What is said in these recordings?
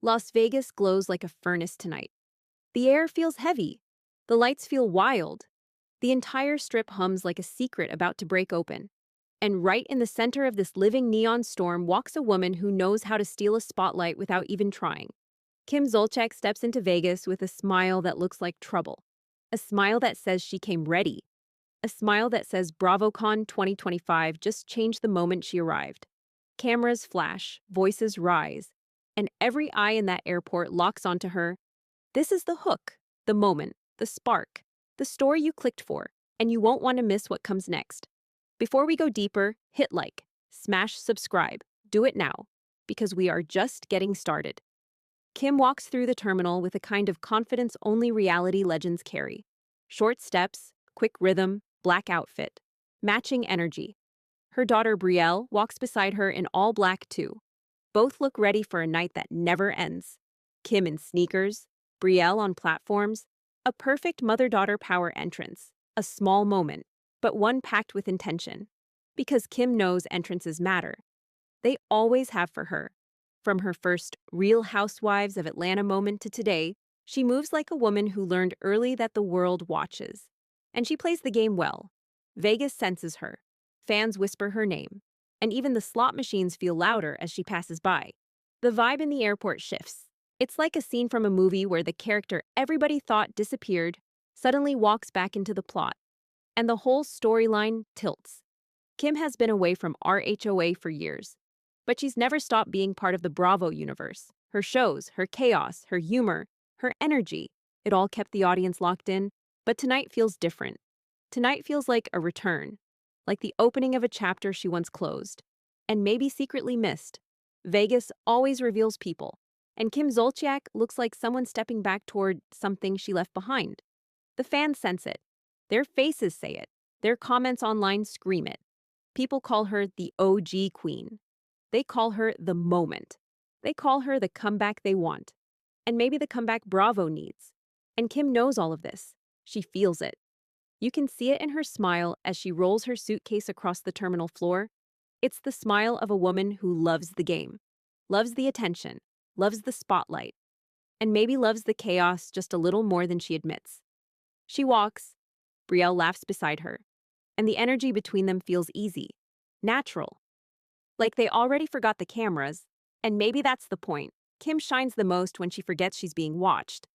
Las Vegas glows like a furnace tonight. The air feels heavy. The lights feel wild. The entire strip hums like a secret about to break open. And right in the center of this living neon storm walks a woman who knows how to steal a spotlight without even trying. Kim Zolciak steps into Vegas with a smile that looks like trouble. A smile that says she came ready. A smile that says BravoCon 2025 just changed the moment she arrived. Cameras flash, voices rise, and every eye in that airport locks onto her. This is the hook, the moment, the spark, the story you clicked for, and you won't want to miss what comes next. Before we go deeper, hit like, smash subscribe, do it now, because we are just getting started. Kim walks through the terminal with a kind of confidence only reality legends carry. Short steps, quick rhythm, black outfit, matching energy. Her daughter Brielle walks beside her in all black too. Both look ready for a night that never ends. Kim in sneakers, Brielle on platforms, a perfect mother-daughter power entrance, a small moment, but one packed with intention. Because Kim knows entrances matter. They always have for her. From her first Real Housewives of Atlanta moment to today, she moves like a woman who learned early that the world watches. And she plays the game well. Vegas senses her. Fans whisper her name. And even the slot machines feel louder as she passes by. The vibe in the airport shifts. It's like a scene from a movie where the character everybody thought disappeared suddenly walks back into the plot. And the whole storyline tilts. Kim has been away from RHOA for years, but she's never stopped being part of the Bravo universe. Her shows, her chaos, her humor, her energy, it all kept the audience locked in, but tonight feels different. Tonight feels like a return, like the opening of a chapter she once closed, and maybe secretly missed. Vegas always reveals people, and Kim Zolciak looks like someone stepping back toward something she left behind. The fans sense it. Their faces say it. Their comments online scream it. People call her the OG queen. They call her the moment. They call her the comeback they want. And maybe the comeback Bravo needs. And Kim knows all of this. She feels it. You can see it in her smile as she rolls her suitcase across the terminal floor. It's the smile of a woman who loves the game, loves the attention, loves the spotlight, and maybe loves the chaos just a little more than she admits. She walks. Brielle laughs beside her. And the energy between them feels easy, natural. Like they already forgot the cameras, and maybe that's the point. Kim shines the most when she forgets she's being watched,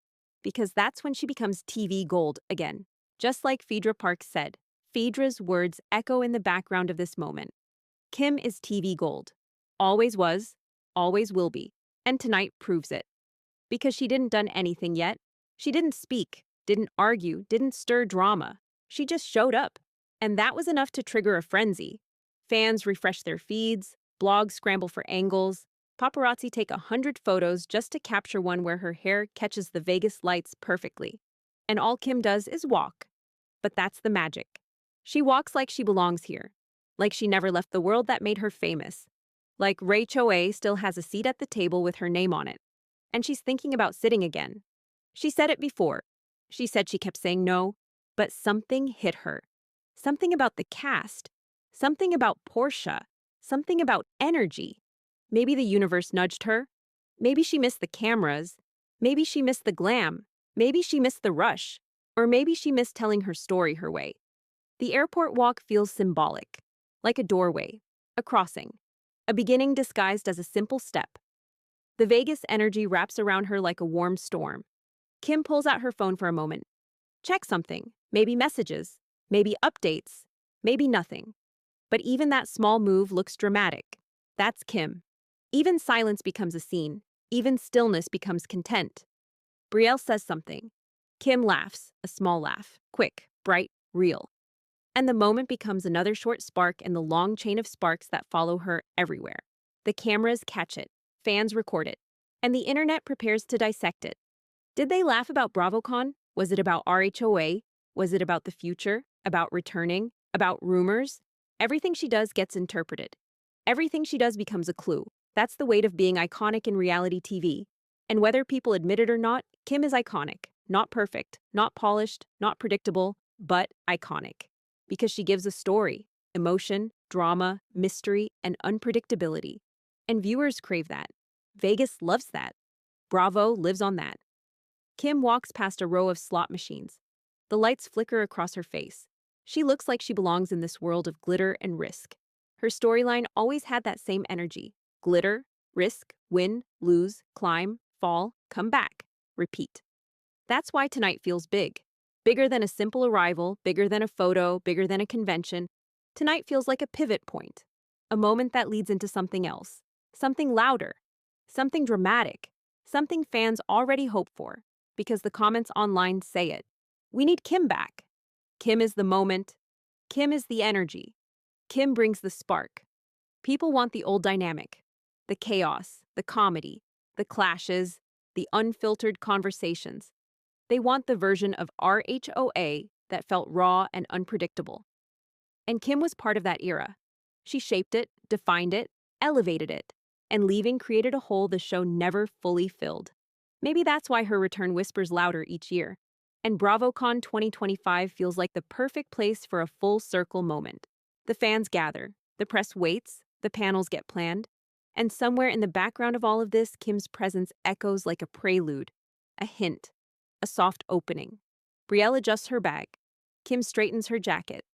because that's when she becomes TV gold again. Just like Phaedra Parks said, Phaedra's words echo in the background of this moment. Kim is TV gold. Always was, always will be, and tonight proves it. Because she didn't done anything yet. She didn't speak, didn't argue, didn't stir drama. She just showed up. And that was enough to trigger a frenzy. Fans refresh their feeds, blogs scramble for angles, paparazzi take 100 photos just to capture one where her hair catches the Vegas lights perfectly. And all Kim does is walk. But that's the magic. She walks like she belongs here, like she never left the world that made her famous, like RHOA still has a seat at the table with her name on it. And she's thinking about sitting again. She said it before. She said she kept saying no, but something hit her. Something about the cast, something about Portia, something about energy. Maybe the universe nudged her. Maybe she missed the cameras. Maybe she missed the glam. Maybe she missed the rush. Or maybe she missed telling her story her way. The airport walk feels symbolic, like a doorway, a crossing, a beginning disguised as a simple step. The Vegas energy wraps around her like a warm storm. Kim pulls out her phone for a moment. Check something, maybe messages. Maybe updates, maybe nothing. But even that small move looks dramatic. That's Kim. Even silence becomes a scene. Even stillness becomes content. Brielle says something. Kim laughs, a small laugh, quick, bright, real. And the moment becomes another short spark in the long chain of sparks that follow her everywhere. The cameras catch it, fans record it, and the internet prepares to dissect it. Did they laugh about BravoCon? Was it about RHOA? Was it about the future? About returning, about rumors? Everything she does gets interpreted. Everything she does becomes a clue. That's the weight of being iconic in reality TV. And whether people admit it or not, Kim is iconic. Not perfect, not polished, not predictable, but iconic. Because she gives a story, emotion, drama, mystery, and unpredictability. And viewers crave that. Vegas loves that. Bravo lives on that. Kim walks past a row of slot machines. The lights flicker across her face. She looks like she belongs in this world of glitter and risk. Her storyline always had that same energy. Glitter, risk, win, lose, climb, fall, come back, repeat. That's why tonight feels big. Bigger than a simple arrival, bigger than a photo, bigger than a convention. Tonight feels like a pivot point. A moment that leads into something else. Something louder. Something dramatic. Something fans already hope for. Because the comments online say it. We need Kim back. Kim is the moment. Kim is the energy. Kim brings the spark. People want the old dynamic. The chaos, the comedy, the clashes, the unfiltered conversations. They want the version of RHOA that felt raw and unpredictable. And Kim was part of that era. She shaped it, defined it, elevated it, and leaving created a hole the show never fully filled. Maybe that's why her return whispers louder each year. And BravoCon 2025 feels like the perfect place for a full circle moment. The fans gather, the press waits, the panels get planned, and somewhere in the background of all of this, Kim's presence echoes like a prelude, a hint, a soft opening. Brielle adjusts her bag. Kim straightens her jacket.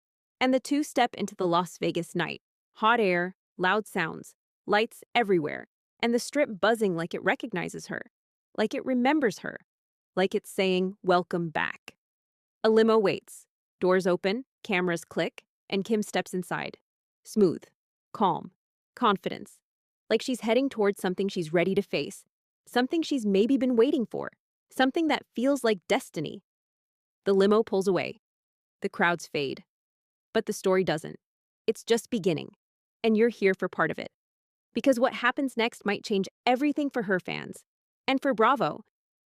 And the two step into the Las Vegas night. Hot air, loud sounds, lights everywhere, and the strip buzzing like it recognizes her, like it remembers her, like it's saying, "Welcome back." A limo waits. Doors open, cameras click, and Kim steps inside. Smooth, calm, confidence. Like she's heading towards something she's ready to face, something she's maybe been waiting for, something that feels like destiny. The limo pulls away. The crowds fade. But the story doesn't. It's just beginning. And you're here for part of it. Because what happens next might change everything for her fans, and for Bravo,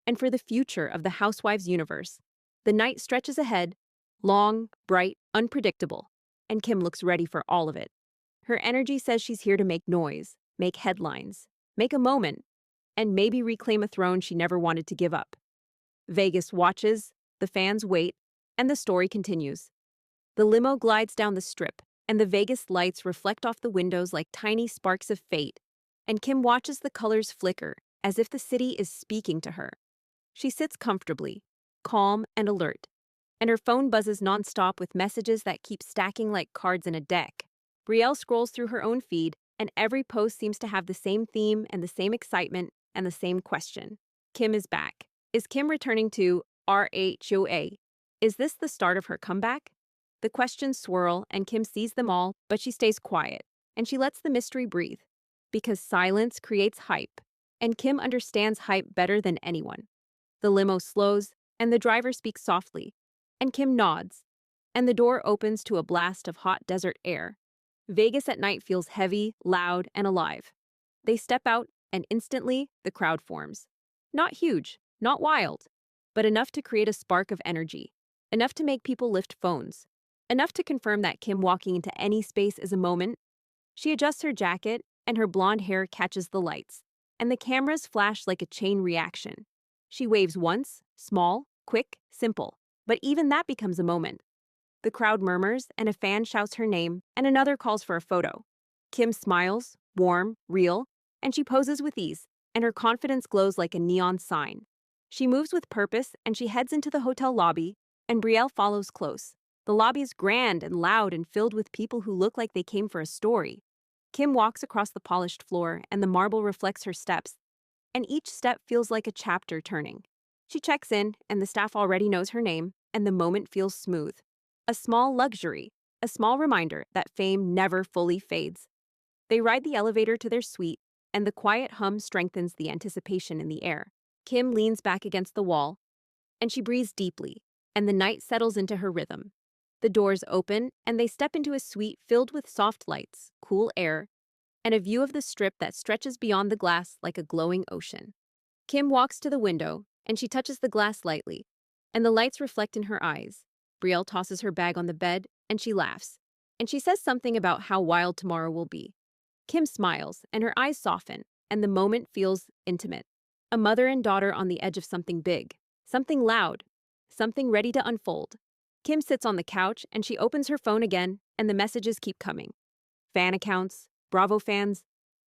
and for the future of the Housewives universe. The night stretches ahead, long, bright, unpredictable, and Kim looks ready for all of it. Her energy says she's here to make noise, make headlines, make a moment, and maybe reclaim a throne she never wanted to give up. Vegas watches, the fans wait, and the story continues. The limo glides down the strip, and the Vegas lights reflect off the windows like tiny sparks of fate, and Kim watches the colors flicker, as if the city is speaking to her. She sits comfortably, calm and alert, and her phone buzzes nonstop with messages that keep stacking like cards in a deck. Brielle scrolls through her own feed, and every post seems to have the same theme and the same excitement and the same question. Kim is back. Is Kim returning to RHOA? Is this the start of her comeback? The questions swirl, and Kim sees them all, but she stays quiet, and she lets the mystery breathe. Because silence creates hype, and Kim understands hype better than anyone. The limo slows, and the driver speaks softly, and Kim nods, and the door opens to a blast of hot desert air. Vegas at night feels heavy, loud, and alive. They step out, and instantly, the crowd forms. Not huge, not wild, but enough to create a spark of energy, enough to make people lift phones, enough to confirm that Kim walking into any space is a moment. She adjusts her jacket, and her blonde hair catches the lights, and the cameras flash like a chain reaction. She waves once, small, quick, simple, but even that becomes a moment. The crowd murmurs, and a fan shouts her name, and another calls for a photo. Kim smiles, warm, real, and she poses with ease, and her confidence glows like a neon sign. She moves with purpose, and she heads into the hotel lobby, and Brielle follows close. The lobby is grand and loud and filled with people who look like they came for a story. Kim walks across the polished floor, and the marble reflects her steps, and each step feels like a chapter turning. She checks in, and the staff already knows her name, and the moment feels smooth. A small luxury, a small reminder that fame never fully fades. They ride the elevator to their suite, and the quiet hum strengthens the anticipation in the air. Kim leans back against the wall, and she breathes deeply, and the night settles into her rhythm. The doors open, and they step into a suite filled with soft lights, cool air, and a view of the strip that stretches beyond the glass like a glowing ocean. Kim walks to the window, and she touches the glass lightly, and the lights reflect in her eyes. Brielle tosses her bag on the bed, and she laughs, and she says something about how wild tomorrow will be. Kim smiles, and her eyes soften, and the moment feels intimate. A mother and daughter on the edge of something big, something loud, something ready to unfold. Kim sits on the couch, and she opens her phone again, and the messages keep coming. Fan accounts, Bravo fans,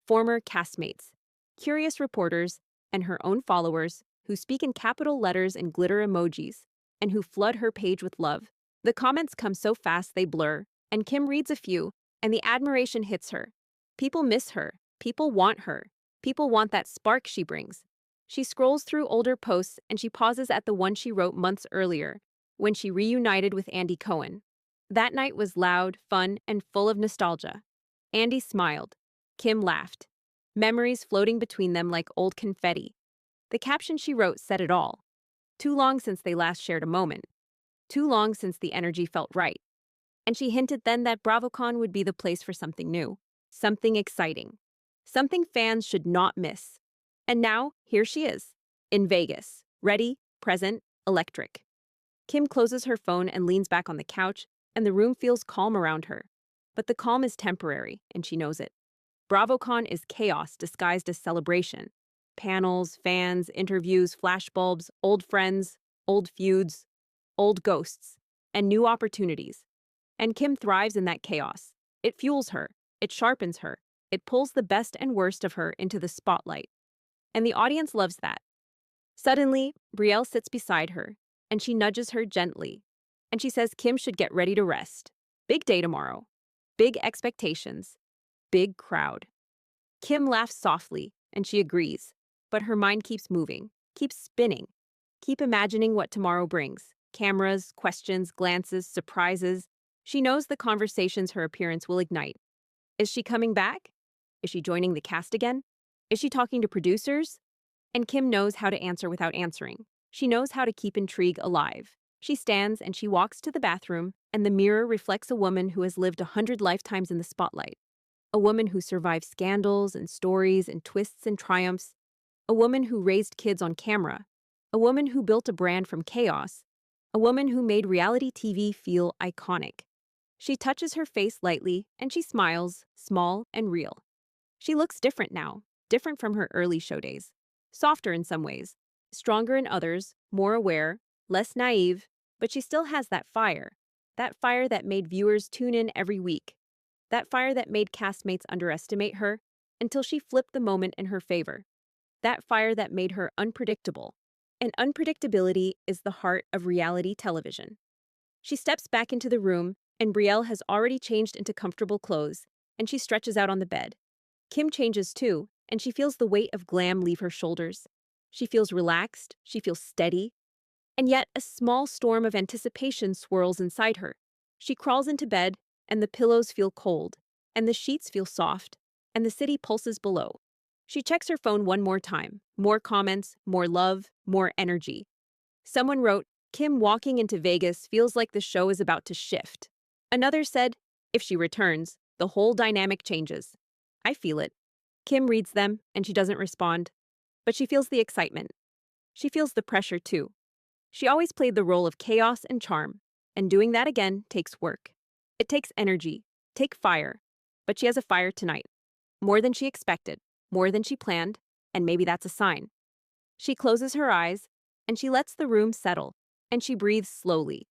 former castmates, curious reporters, and her own followers, who speak in capital letters and glitter emojis, and who flood her page with love. The comments come so fast they blur, and Kim reads a few, and the admiration hits her. People miss her. People want her. People want that spark she brings. She scrolls through older posts and she pauses at the one she wrote months earlier, when she reunited with Andy Cohen. That night was loud, fun, and full of nostalgia. Andy smiled. Kim laughed. Memories floating between them like old confetti. The caption she wrote said it all. Too long since they last shared a moment. Too long since the energy felt right. And she hinted then that BravoCon would be the place for something new, something exciting, something fans should not miss. And now, here she is, in Vegas, ready, present, electric. Kim closes her phone and leans back on the couch, and the room feels calm around her. But the calm is temporary, and she knows it. BravoCon is chaos disguised as celebration. Panels, fans, interviews, flashbulbs, old friends, old feuds, old ghosts, and new opportunities. And Kim thrives in that chaos. It fuels her. It sharpens her. It pulls the best and worst of her into the spotlight. And the audience loves that. Suddenly, Brielle sits beside her, and she nudges her gently. And she says Kim should get ready to rest. Big day tomorrow. Big expectations. Big crowd. Kim laughs softly, and she agrees. But her mind keeps moving, keeps spinning. Keep imagining what tomorrow brings. Cameras, questions, glances, surprises. She knows the conversations her appearance will ignite. Is she coming back? Is she joining the cast again? Is she talking to producers? And Kim knows how to answer without answering. She knows how to keep intrigue alive. She stands and she walks to the bathroom, and the mirror reflects a woman who has lived 100 lifetimes in the spotlight. A woman who survived scandals and stories and twists and triumphs. A woman who raised kids on camera. A woman who built a brand from chaos. A woman who made reality TV feel iconic. She touches her face lightly, and she smiles, small and real. She looks different now, different from her early show days. Softer in some ways, stronger in others, more aware, less naive, but she still has that fire that made viewers tune in every week, that fire that made castmates underestimate her until she flipped the moment in her favor, that fire that made her unpredictable. And unpredictability is the heart of reality television. She steps back into the room, and Brielle has already changed into comfortable clothes, and she stretches out on the bed. Kim changes too, and she feels the weight of glam leave her shoulders. She feels relaxed, she feels steady, and yet a small storm of anticipation swirls inside her. She crawls into bed, and the pillows feel cold, and the sheets feel soft, and the city pulses below. She checks her phone one more time. More comments, more love, more energy. Someone wrote, Kim walking into Vegas feels like the show is about to shift. Another said, if she returns, the whole dynamic changes. I feel it. Kim reads them, and she doesn't respond. But she feels the excitement. She feels the pressure, too. She always played the role of chaos and charm, and doing that again takes work. It takes energy, take fire. But she has a fire tonight. More than she expected, more than she planned, and maybe that's a sign. She closes her eyes, and she lets the room settle, and she breathes slowly.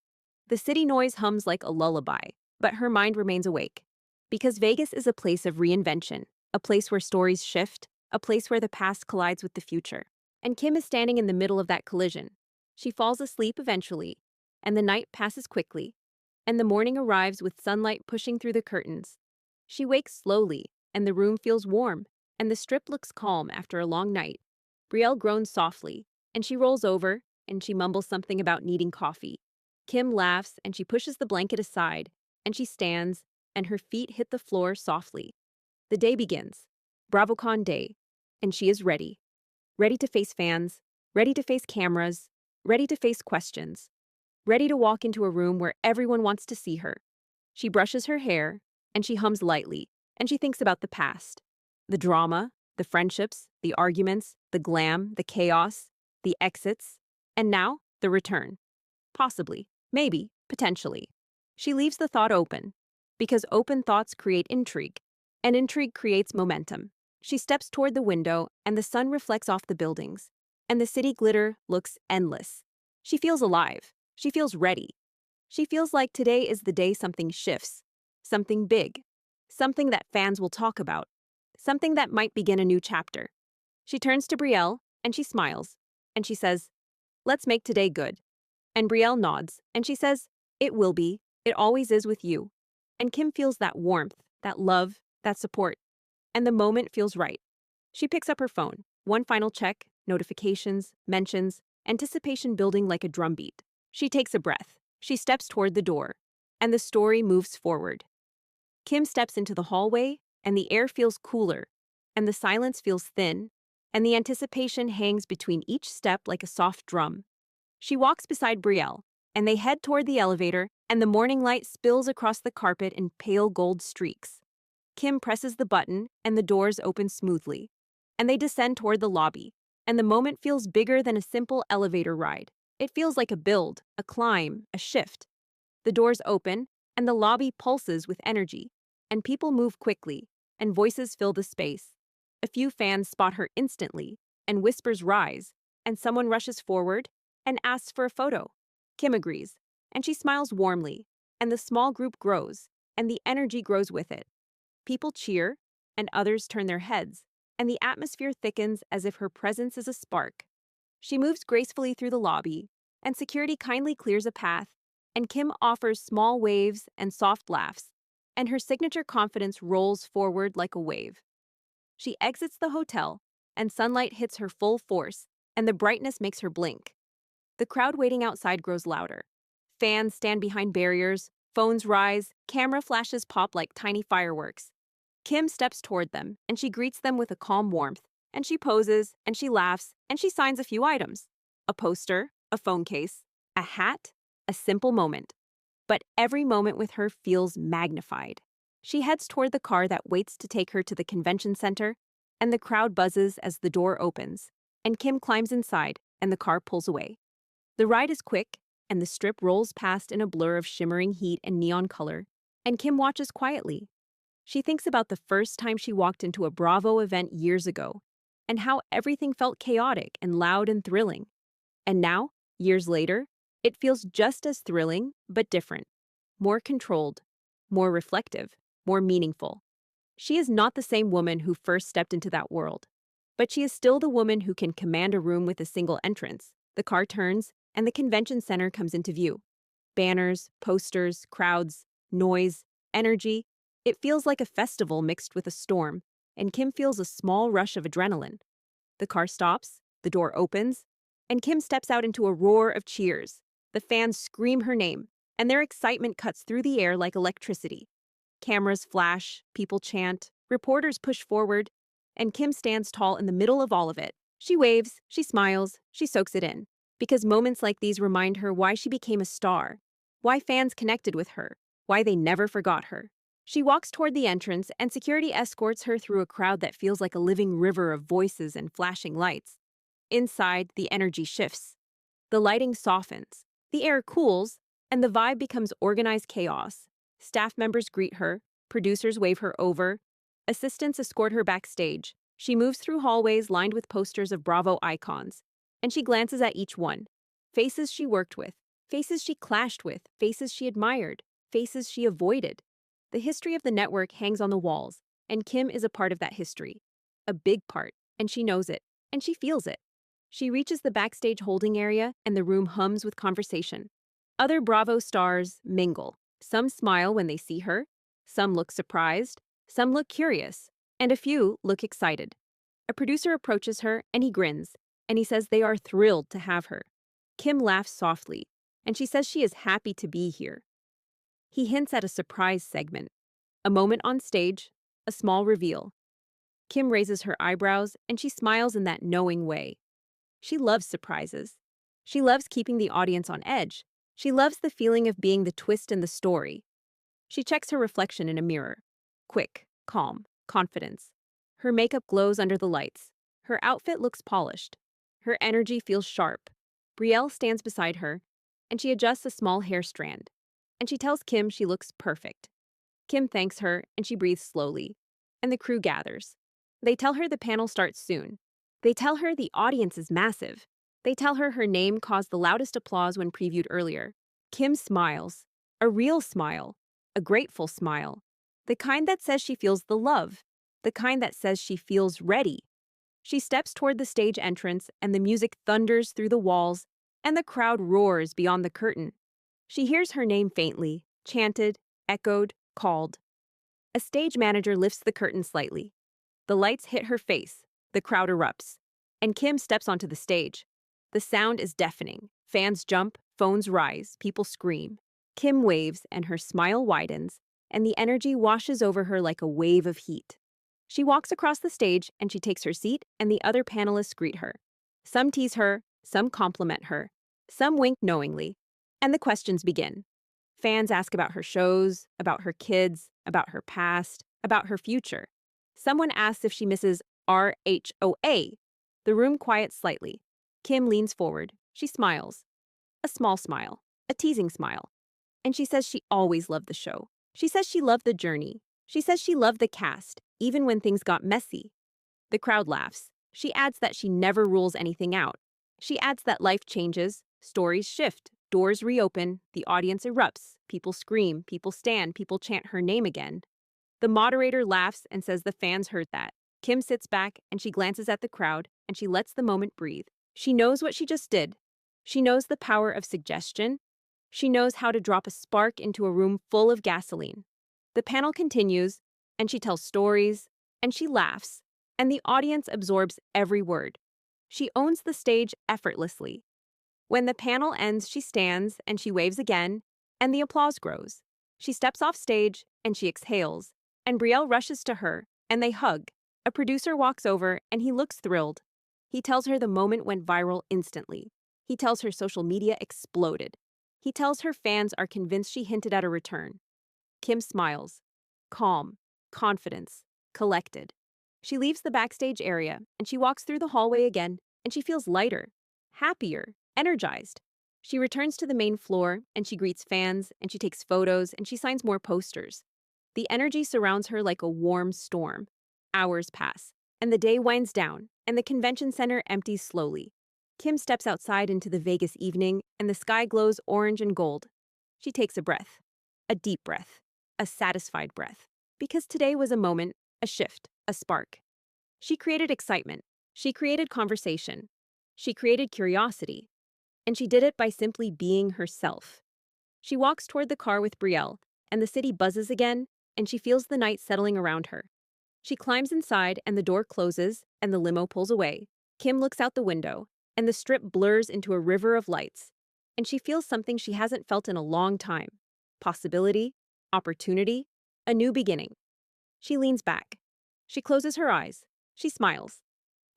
The city noise hums like a lullaby, but her mind remains awake. Because Vegas is a place of reinvention, a place where stories shift, a place where the past collides with the future. And Kim is standing in the middle of that collision. She falls asleep eventually, and the night passes quickly, and the morning arrives with sunlight pushing through the curtains. She wakes slowly, and the room feels warm, and the strip looks calm after a long night. Brielle groans softly, and she rolls over, and she mumbles something about needing coffee. Kim laughs, and she pushes the blanket aside, and she stands, and her feet hit the floor softly. The day begins. BravoCon day, and she is ready. Ready to face fans, ready to face cameras, ready to face questions, ready to walk into a room where everyone wants to see her. She brushes her hair, and she hums lightly, and she thinks about the past. The drama, the friendships, the arguments, the glam, the chaos, the exits, and now, the return. Possibly, maybe, potentially. She leaves the thought open, because open thoughts create intrigue, and intrigue creates momentum. She steps toward the window, and the sun reflects off the buildings, and the city glitter looks endless. She feels alive. She feels ready. She feels like today is the day something shifts, something big, something that fans will talk about, something that might begin a new chapter. She turns to Brielle, and she smiles, and she says, "Let's make today good." And Brielle nods, and she says, "It will be. It always is with you." And Kim feels that warmth, that love, that support, and the moment feels right. She picks up her phone, one final check, notifications, mentions, anticipation building like a drumbeat. She takes a breath. She steps toward the door, and the story moves forward. Kim steps into the hallway, and the air feels cooler, and the silence feels thin, and the anticipation hangs between each step like a soft drum. She walks beside Brielle, and they head toward the elevator, and the morning light spills across the carpet in pale gold streaks. Kim presses the button, and the doors open smoothly, and they descend toward the lobby, and the moment feels bigger than a simple elevator ride. It feels like a build, a climb, a shift. The doors open, and the lobby pulses with energy, and people move quickly, and voices fill the space. A few fans spot her instantly, and whispers rise, and someone rushes forward and asks for a photo. Kim agrees, and she smiles warmly, and the small group grows, and the energy grows with it. People cheer, and others turn their heads, and the atmosphere thickens as if her presence is a spark. She moves gracefully through the lobby, and security kindly clears a path, and Kim offers small waves and soft laughs, and her signature confidence rolls forward like a wave. She exits the hotel, and sunlight hits her full force, and the brightness makes her blink. The crowd waiting outside grows louder. Fans stand behind barriers, phones rise, camera flashes pop like tiny fireworks. Kim steps toward them, and she greets them with a calm warmth, and she poses, and she laughs, and she signs a few items. A poster, a phone case, a hat, a simple moment. But every moment with her feels magnified. She heads toward the car that waits to take her to the convention center, and the crowd buzzes as the door opens, and Kim climbs inside, and the car pulls away. The ride is quick, and the strip rolls past in a blur of shimmering heat and neon color, and Kim watches quietly. She thinks about the first time she walked into a Bravo event years ago, and how everything felt chaotic and loud and thrilling. And now, years later, it feels just as thrilling, but different. More controlled, more reflective, more meaningful. She is not the same woman who first stepped into that world, but she is still the woman who can command a room with a single entrance. The car turns, and the convention center comes into view. Banners, posters, crowds, noise, energy. It feels like a festival mixed with a storm, and Kim feels a small rush of adrenaline. The car stops, the door opens, and Kim steps out into a roar of cheers. The fans scream her name, and their excitement cuts through the air like electricity. Cameras flash, people chant, reporters push forward, and Kim stands tall in the middle of all of it. She waves, she smiles, she soaks it in. Because moments like these remind her why she became a star, why fans connected with her, why they never forgot her. She walks toward the entrance, and security escorts her through a crowd that feels like a living river of voices and flashing lights. Inside, the energy shifts. The lighting softens, the air cools, and the vibe becomes organized chaos. Staff members greet her, producers wave her over, assistants escort her backstage. She moves through hallways lined with posters of Bravo icons, and she glances at each one. Faces she worked with, faces she clashed with, faces she admired, faces she avoided. The history of the network hangs on the walls, and Kim is a part of that history. A big part, and she knows it, and she feels it. She reaches the backstage holding area, and the room hums with conversation. Other Bravo stars mingle. Some smile when they see her, some look surprised, some look curious, and a few look excited. A producer approaches her, and he grins, and he says they are thrilled to have her. Kim laughs softly, and she says she is happy to be here. He hints at a surprise segment, a moment on stage, a small reveal. Kim raises her eyebrows, and she smiles in that knowing way. She loves surprises. She loves keeping the audience on edge. She loves the feeling of being the twist in the story. She checks her reflection in a mirror. Quick, calm, confidence. Her makeup glows under the lights. Her outfit looks polished. Her energy feels sharp. Brielle stands beside her, and she adjusts a small hair strand. And she tells Kim she looks perfect. Kim thanks her, and she breathes slowly. And the crew gathers. They tell her the panel starts soon. They tell her the audience is massive. They tell her her name caused the loudest applause when previewed earlier. Kim smiles. A real smile. A grateful smile. The kind that says she feels the love. The kind that says she feels ready. She steps toward the stage entrance, and the music thunders through the walls, and the crowd roars beyond the curtain. She hears her name faintly, chanted, echoed, called. A stage manager lifts the curtain slightly. The lights hit her face, the crowd erupts, and Kim steps onto the stage. The sound is deafening. Fans jump, phones rise, people scream. Kim waves, and her smile widens, and the energy washes over her like a wave of heat. She walks across the stage, and she takes her seat, and the other panelists greet her. Some tease her, some compliment her, some wink knowingly, and the questions begin. Fans ask about her shows, about her kids, about her past, about her future. Someone asks if she misses RHOA. The room quiets slightly. Kim leans forward. She smiles. A small smile. A teasing smile. And she says she always loved the show. She says she loved the journey. She says she loved the cast, even when things got messy. The crowd laughs. She adds that she never rules anything out. She adds that life changes, stories shift, doors reopen, the audience erupts, people scream, people stand, people chant her name again. The moderator laughs and says the fans heard that. Kim sits back and she glances at the crowd and she lets the moment breathe. She knows what she just did. She knows the power of suggestion. She knows how to drop a spark into a room full of gasoline. The panel continues, and she tells stories, and she laughs, and the audience absorbs every word. She owns the stage effortlessly. When the panel ends, she stands, and she waves again, and the applause grows. She steps off stage, and she exhales, and Brielle rushes to her, and they hug. A producer walks over, and he looks thrilled. He tells her the moment went viral instantly. He tells her social media exploded. He tells her fans are convinced she hinted at a return. Kim smiles. Calm, confidence, collected. She leaves the backstage area, and she walks through the hallway again, and she feels lighter, happier, energized. She returns to the main floor, and she greets fans, and she takes photos, and she signs more posters. The energy surrounds her like a warm storm. Hours pass, and the day winds down, and the convention center empties slowly. Kim steps outside into the Vegas evening, and the sky glows orange and gold. She takes a breath, a deep breath, a satisfied breath, because today was a moment, a shift, a spark. She created excitement. She created conversation. She created curiosity. And she did it by simply being herself. She walks toward the car with Brielle, and the city buzzes again, and she feels the night settling around her. She climbs inside, and the door closes, and the limo pulls away. Kim looks out the window, and the strip blurs into a river of lights. And she feels something she hasn't felt in a long time. Possibility, opportunity, a new beginning. She leans back. She closes her eyes. She smiles.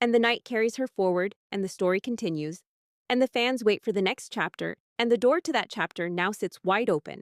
And the night carries her forward, and the story continues. And the fans wait for the next chapter, and the door to that chapter now sits wide open.